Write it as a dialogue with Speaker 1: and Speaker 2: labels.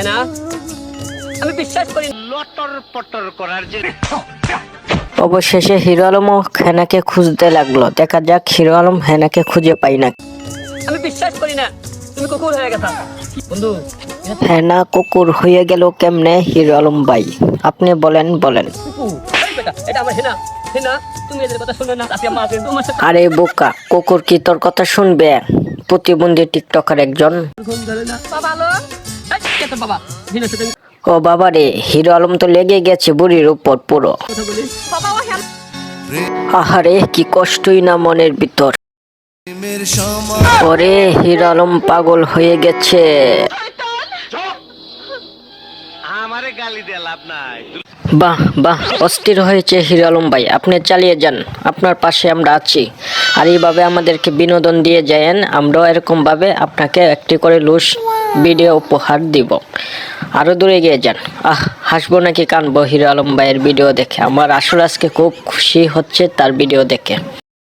Speaker 1: হ্যাঁ না, আমি বিশ্বাস করি লটর পটর করার যে।
Speaker 2: অবশেষে হিরো আলমও হেনাকে খুঁজতে লাগলো। দেখা যাক হিরো আলম হেনাকে খুঁজে পাই না।
Speaker 1: আমি বিশ্বাস করি না তুমি কুকুর হয়ে গেছো বন্ধু।
Speaker 2: হেনা কুকুর হয়ে গেল কেমনে হিরো আলম ভাই? আপনি বলেন।
Speaker 1: কুকুর এই বেটা, এটা আমার হেনা। হেনা, তুমি এদের কথা শুনে না, আজকে মা তোমার সাথে
Speaker 2: আরে বোকা, কুকুর কি তোর কথা শুনবে? প্রতিবন্ধী টিকটকার একজন।
Speaker 1: ঘুম ধরে না। বাবা আলো, এই কে তোর বাবা? হেনার সাথে আমি
Speaker 2: ও বাবা রে, হিরো আলম তো লেগে গেছে বুড়ির উপর পুরো।
Speaker 1: কথা বলি। বাবা ও হেনা।
Speaker 2: আহারে কি কষ্টই না মনের ভিতর। ওরে হিরো আলম পাগল হয়ে গেছে।
Speaker 3: আমারে গালি দিয়ে লাভ নাই।
Speaker 2: বাহ অস্থির হয়েছে হিরো আলম ভাই, আপনি চালিয়ে যান, আপনার পাশে আমরা আছি। আর এইভাবে আমাদেরকে বিনোদন দিয়ে যায়েন, আমরাও এরকম ভাবে আপনাকে একটি করে লুস ভিডিও উপহার দিব। আরো দূরে গিয়ে যান। হাসবো নাকি কানবো হিরো আলম ভাইয়ের ভিডিও দেখে? আমার আসলে আজকে খুব খুশি হচ্ছে তার ভিডিও দেখে।